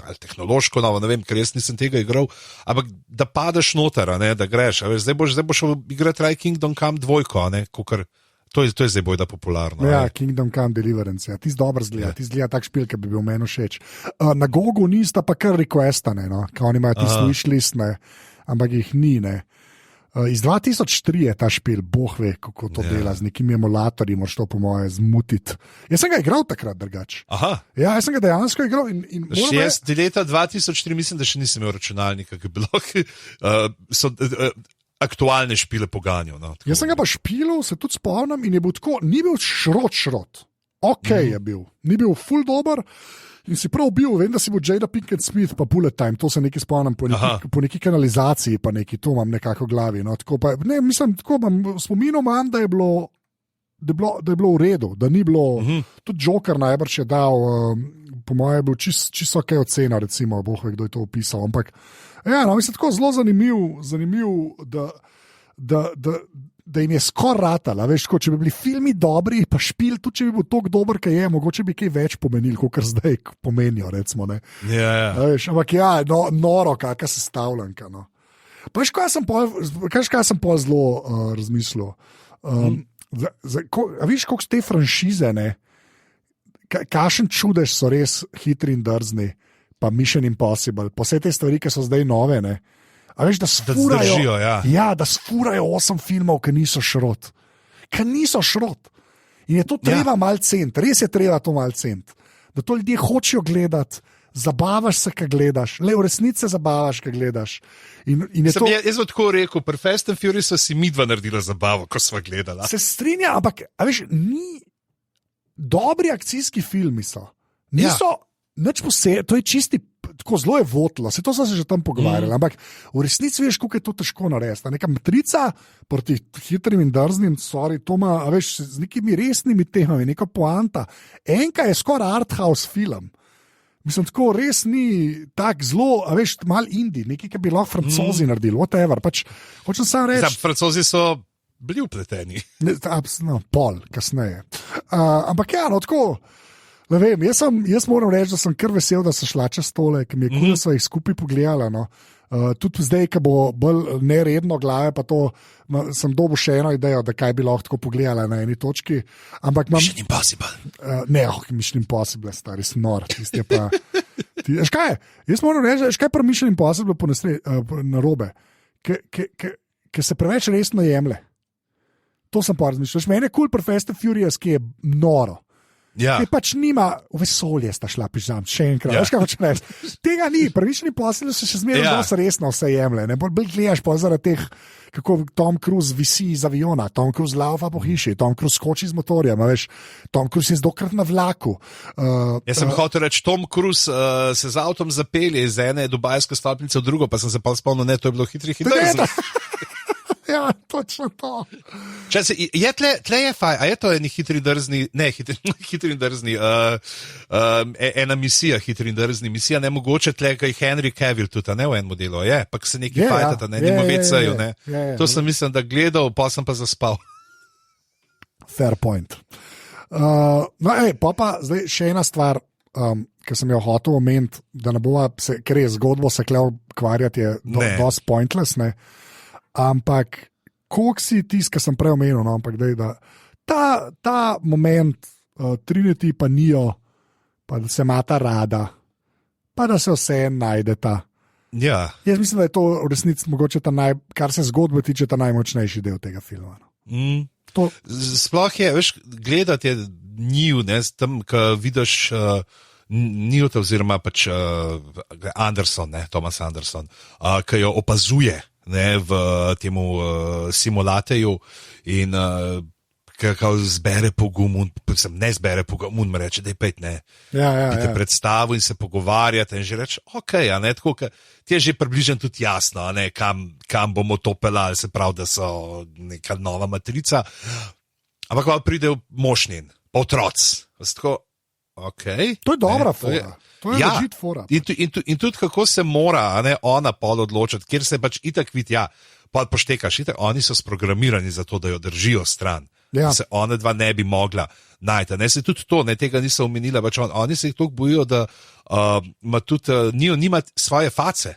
ali tehnološko novo, ne vem, ker jaz nisem tega igral, ampak da padeš noter, da greš. Zdaj boš igrati Ray Kingdom Come 2, to je zdaj bojda popularno. Ja, Kingdom Come Deliverance, ja. Ti dobro zgleda, ti zgleda tak špil, ki bi bil meni všeč. Na Gogu nista pa kar requestane, no? Ker oni imajo tisto wishlist, ampak jih ni, ne. Iz 2003 je ta špil, boh ve, kako to dela, z nekimi emulatorji, moraš to po moje zmutiti. Jaz sem ga igral takrat drugače. Aha. Ja, jaz sem ga dejansko igral. Jaz leta 2003 mislim, da še nisem imel računalnika, ki bi so aktualne špile poganjal. No, jaz sem ga pa špilal, se tudi spomnim, in je bil tako, ni bil šrot. Je bil, ni bil ful dober. In si prav bil, vem, da si bil Jada Pinkett Smith, pa Bullet Time, to se nekaj spomnim po neki kanalizaciji, pa neki, to imam nekako v glavi. No, tako pa, ne, mislim, tako imam spominom, da je bilo v redu, da ni bilo, tudi Joker najbrž je dal, po moje je bil čisto ok ocena, recimo, boh ve, kdo je to opisal, ampak, ja, no, mislim, tako zelo zanimiv, da jim je skoraj ratala, veš, če bi bili filmi dobri, pa špil, tudi če bi bil tako dober, kaj je, mogoče bi kaj več pomenil, kot kar zdaj pomenijo, recimo, ne. Ja. Veš, ampak ja, noro, kakšna sestavljanka, no. Pa veš, kaj sem pa zelo razmislil. Veš, koliko te franšize, ne, kakšen čudež so res hitri in drzni, pa Mission Impossible, pa vse te stvari, ki so zdaj nove, ne. A veš, da sfurajo, da sfurajo 8 filmov, ki niso šrot. In je to treba mal cent, res je treba to mal cent. Da to ljudje hočejo gledati, zabavaš se, kaj gledaš, le v resnici se zabavaš, kaj gledaš. Jaz bom tako rekel, pri Fast and Furious si midva naredila zabavo, ko sva gledala. Se strinja, ampak, a veš, dobri akcijski filmi so. Niso, nič posebej, to je čisti, tako zelo je votlo, se to so se že tam pogovarjali, ampak v resnici veš, kako je to težko narediti. Neka Matrica proti hitrim in drznim, to ima, a veš, z nekimi resnimi temami, neka poanta. Enka je skoraj arthouse film. Mislim, tako res ni tak zelo, a veš, mal indie, nekaj, ki bi lahko Francozi naredili, whatever, pač, hočem sam reči. Francozi so bili upleteni. Pol, kasneje. Ampak ja, no, tako, ne vem, jaz moram reči, da sem kar vesel, da so šla čez tole, ki mi je kul, da so jih skupaj pogledala. No. Tudi zdaj, ko bo bolj neredno glave, pa to sem dobil še eno idejo, da kaj bi lahko tako pogledala na eni točki. Mission Impossible. Mission Impossible, stari snor. Veš kaj, jaz moram reči, veš kaj pa Mission Impossible narobe, ki se preveč resno jemlje. To sem pa razmišljal. Mene je kul pri Fast and Furious, ki je noro. Ja. Ki pač nima, v vesolje sta šla, pižam, še enkrat, veš kaj hočem reči. Tega ni, prvični posel se še zmeraj dosti resno vse jemlje, ne, bolj gledaš pa zaradi teh, kako Tom Cruise visi iz aviona, Tom Cruise laufa po hiši, Tom Cruise skoči z motorjem, veš, Tom Cruise je zdokrat na vlaku. Jaz sem hotel reči, Tom Cruise se z avtom zapelje iz ene dubajske stolpnice v drugo, pa sem se pa spomnil, ne, to je bilo hitri. Ja, točno to. Tle je faj, a je to eni hitri drzni, ne, hitri in drzni, ena misija, hitri in drzni misija, ne mogoče tle, kaj Henry Cavill tudi, ne v enem modelu, je, pa se neki fajtata, ne, nima VC-ju, ne. To sem mislim, da gledal, pa sem pa zaspal. Fair point. Pa zdaj še ena stvar, ki sem jo hotel omeniti, da ne bova, ker je zgodbo se klev kvarjati, je dosti pointless, ne. Ampak, koliko si tisk, ki sem prej omenil, no, ampak da ta moment Trinity pa Neo, pa da se imata rada, pa da se vse najdeta. Ja. Jaz mislim, da je to v resnici mogoče kar se zgodbe tiče, ta najmočnejši del tega filma. No. Sploh je, veš, gledati je Neo, ne, tam, ko vidiš Neo, oziroma pač Anderson, ne, Thomas Anderson, ki jo opazuje, ne, v temu simulateju in Kako zbere pogum, ne zbere pogum, mu reče, da je pet ne. Te predstavu in se pogovarjate in že reče, ok, tako, ti je že približno tudi jasno, kam bomo to pelali, se pravi, da so neka nova matrica. Ampak pa pridejo mošnjen, pa otroci. Okay, to je dobra fora. To je ležit fora. In tudi kako se mora ona pol odločiti, kjer se pač itak vidi, pol poštekaš, itak oni so sprogramirani za to, da jo držijo stran. Da se ona dva ne bi mogla najti. Se tudi to, tega niso omenila, pač oni se jih toliko bojijo, da nima svoje face.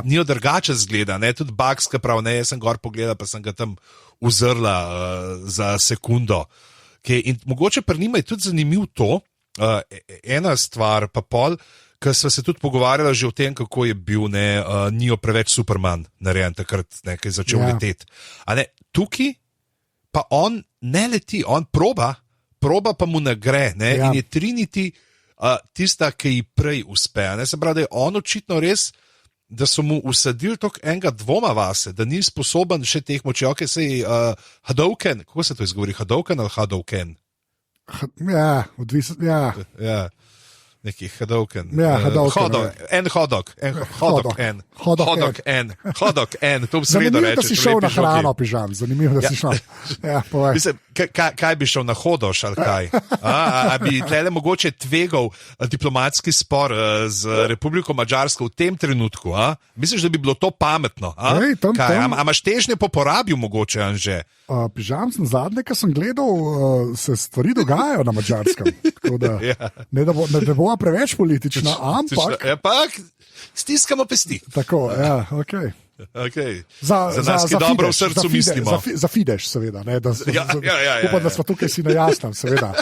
Nijo drugače zgleda, tudi Bakska prav, jaz sem gor pogledal, pa sem ga tam uzrla za sekundo. In mogoče pri njima je tudi zanimiv to, ena stvar pa pol, ker sva se tudi pogovarjala že o tem, kako je bil Neo preveč Superman narejen takrat, ki je začel leteti. Tukaj pa on ne leti, on proba pa mu ne gre. In je Trinity tista, ki ji prej uspe. Se pravi, da je on očitno res, da so mu usadili toliko enega dvoma vase, da ni sposoben še teh moči. Sej Hadouken, kako se to izgovori, Hadouken ali Hadouken? Odvisno, Neki Hadouken. Hodok, to v sredo reče. Zanimivo, da si šel na hrano, pižam. Zanimivo, da si šel. Mislim, kaj bi šel na Hodoš ali kaj? A bi tlele mogoče tvegal diplomatski spor z Republiko Madžarsko v tem trenutku? Misliš, da bi bilo to pametno? A imaš težnje po porabi mogoče, Anže? Pižam, zadnje, kar sem gledal, se stvari dogajajo na Madžarskem. Ne bo preveč politična, ampak stiskamo pesti. Tako, ok. Za nas, ki dobro v srcu mislimo. Za Fidesz, seveda. Upam, da smo tukaj si na jasnem, seveda.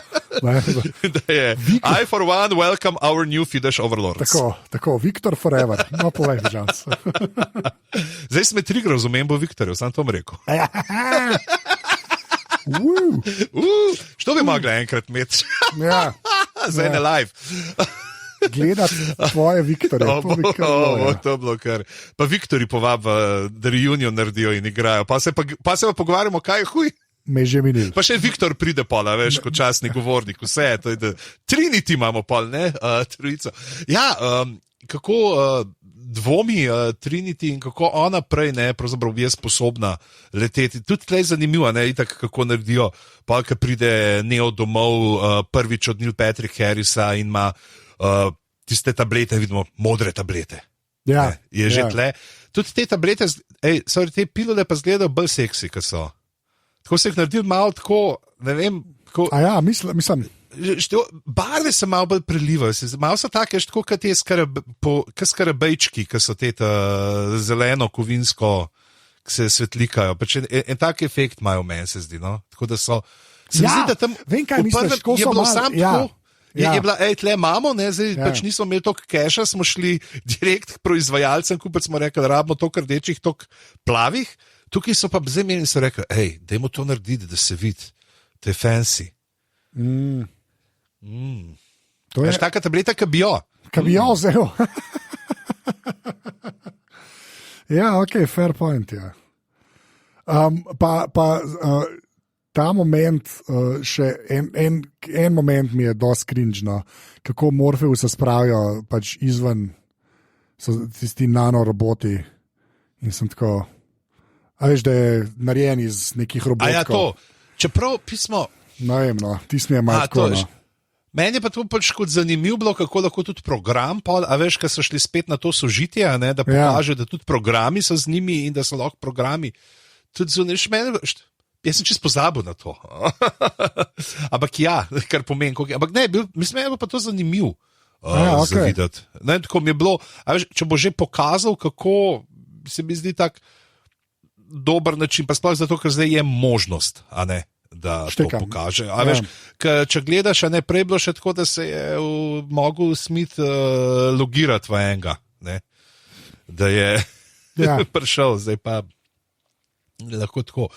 I for one welcome our new Fidesz overlords. Tako, Viktor forever. No, povej, Žan. Zdaj si me trigral z omembo Viktorjev, sam to vam rekel. Što bi mogla enkrat imeti? Za ene live. Gledati tvoje Viktorje. To je bilo kar. Pa Viktorji povabijo, da reunion naredijo in igrajo. Pa se pa pogovarjamo, kaj je huj. Me že minil. Pa še Viktor pride pola, veš, kot častni govornik. Vse je to, da Trinity imamo pol, trojico. Kako dvomi Trinity in kako ona prej pravzaprav je sposobna leteti. Tudi tle je zanimivo, itak kako naredijo, pa ko pride Neo domov prvič od Neil Patrick Harrisa in ima tiste tablete, vidimo modre tablete. Je že tle. Tudi te tablete, te pilule pa izgledajo bolj seksi, kot so. Tako se jih naredil malo tako, ne vem. Mislim. Barve se malo bolj prelivajo, malo so take, tako kot te skarabejčki, ki so te zeleno, kovinsko, ki se svetlikajo. En tak efekt imajo v meni, se zdi. Tako da so. Se zdi, da tam vem, kaj misliš, ko so malo. Je bila, tle imamo, zdaj pač nismo imeli toliko keša, smo šli direkt k proizvajalcem, kupec smo rekli, da rabimo toliko rdečih, toliko plavih. Tukaj so pa zdaj imeli in so rekli, dajmo to narediti, da se vidi, to je fancy. To je taka tableta, ki bi jo. Ki bi jo vzel. Ok, fair point, ta moment, še en moment mi je dosti cringe, kako Morpheus se spravijo pač izven, so tisti nanoroboti in sem tako, veš, da je narejen iz nekih robotkov. Čeprav pismo... Ne vem, tisti mi je malo tako. Meni je pa to pač kot zanimivo bilo, kako lahko tudi program, veš, ko so šli spet na to sožitje, da pokaže, da tudi programi so z njimi in da so lahko programi tudi zunaj. Jaz sem čist pozabil na to. Ampak kar pomeni. Ampak ne, mislim, je pa to zanimivo za videti. Tako mi je bilo, če bo že pokazal, kako se mi zdi tak dober način, pa sploh zato, ker zdaj je možnost, da to pokaže. Veš, če gledaš, prej bilo še tako, da se je mogel Smith logirati v enega. Da je prišel, zdaj pa lahko tako.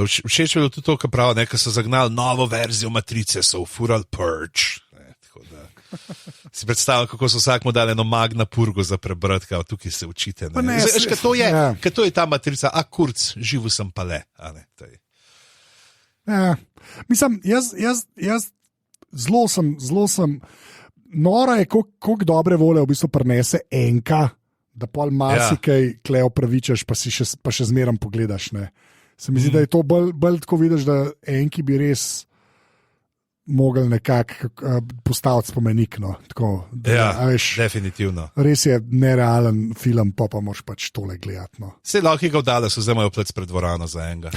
Všeč je bilo tudi to, kar pravi, ko so zagnali novo verzijo Matrice, so furali Purge. Si predstavljam, kako so vsak mu dali eno magna purgo za prebrati, kao tukaj se učite. Kaj to je ta Matrica, kurc, živo sem pa le. Mislim, jaz zelo sem, nora je, koliko dobre vole v bistvu prenese enka, da pol marsikaj kleo pravičaš, pa še zmeram pogledaš. Ne? Se mi zdi, da je to bolj tako vidiš, da enki bi res mogli nekako postaviti spomenik. No? Tako, definitivno. Res je nerealen film, pa moraš pač tole gledati. No? Vse lahko ga vdale, so zdaj plec pred dvorano za enega.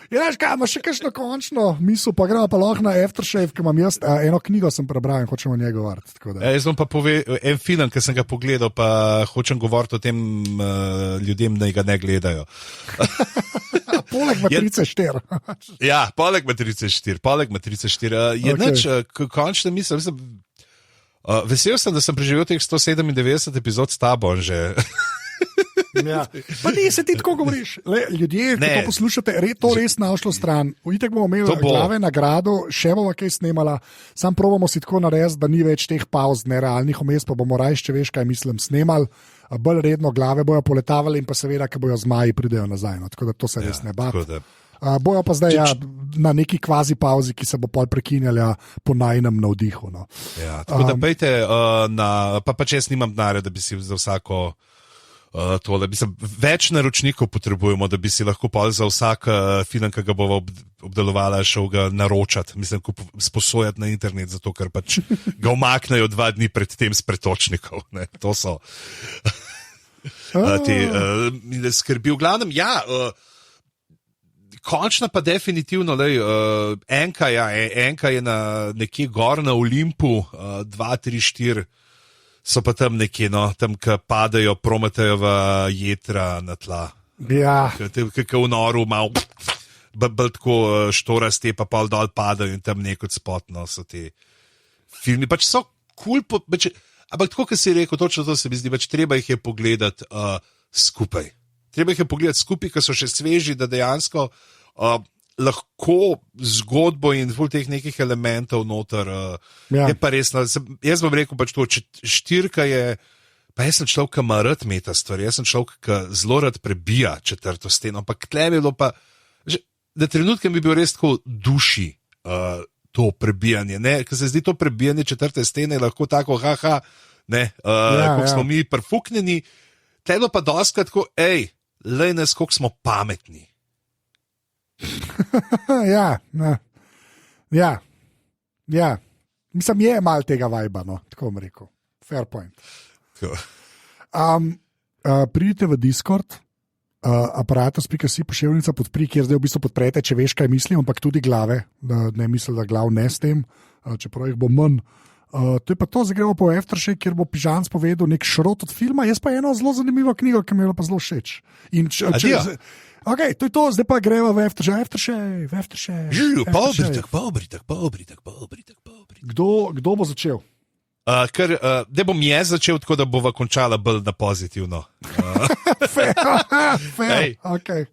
Ja, veš kaj, imaš še kakšno končno misel, pa gremo pa lahko na Aftershave, ki imam jaz, eno knjigo sem prebral in hočemo o njej govoriti. Jaz bom pa povedal en film, ki sem ga pogledal, pa hočem govoriti o tem ljudem, da ga ne gledajo. Poleg Matrice 4. Ja, poleg Matrice 4. Je nič, končna misel. Vesel sem, da sem preživel teh 197 epizod s tabo že. Ja. Pa ni se ti tako govoriš. Ljudje, ki to poslušate, to res našlo stran. Itek bomo imeli glave nagrado, še bomo kaj snemala, sam probamo si tako narediti, da ni več teh pauz nerealnih vmes, pa bomo raje, če veš, kaj mislim, snemal. Bolj redno glave bojo poletavali in pa seveda, ko bojo zmaji, pridejo nazaj. No. Tako da to se res ne ba. Bojo pa zdaj na neki kvazi pauzi, ki se bo pol prekinjala po najnem navdihu. No. Ja, tako da pejte pa če jaz nimam denarja, da bi si za vsako tole. Več naročnikov potrebujemo, da bi si lahko pol za vsak film, ki ga bova obdelovala, šel ga naročati, sposojati na internet, zato ker pač ga umaknejo 2 dni pred tem s pretočnikov. Ne? To so te skrbi. V glavnem, končna pa definitivno, enka je na nekje gor na Olimpu, 2, 3, 4, so pa tam nekje, tam, ki padajo Prometejeva jedra na tla. Ja. Ki v noru malo bolj tako štoraste, pa pol dol padajo in tam nekod spotno so te filmi. Pač so cool, ampak tako, kot si rekel, točno to se mi zdi, pač treba jih je pogledati skupaj. Treba jih je pogledati skupaj, ker so še sveži, da dejansko lahko zgodbo in teh nekih elementov noter. Je pa res, jaz bom rekel pač to, 4 je, pa jaz sem človek, ki ima rad meta stvari, jaz sem človek, ki zelo rad prebija 4. steno, ampak tle bi bilo pa, da trenutkem bi bil res tako duši to prebijanje, ne, ker se zdi to prebijanje 4. stene lahko tako, koliko smo mi prfuknjeni, tle bilo pa doskrat tako, lej nas, koliko smo pametni. Ja. Mislim, je malo tega vajba, no, tako bom rekel. Fair point. Pridite v Discord, aparatus.si pošiljnica podpri, kjer zdaj v bistvu podprete, če veš, kaj mislim, ampak tudi glave, da ne mislim, da glav ne s tem, čeprav jih bo manj. To je pa to, zdaj gremo po Aftershave, kjer bo Pižans povedal nek šrot od filma, jaz pa eno zelo zanimivo knjigo, ki mi je pa zelo všeč. Ok, to je to, zdaj pa gremo v Aftershave. Pobritek. Kdo bo začel? Da bom jaz začel, tako da bova končala bolj na pozitivno. Fair, okay.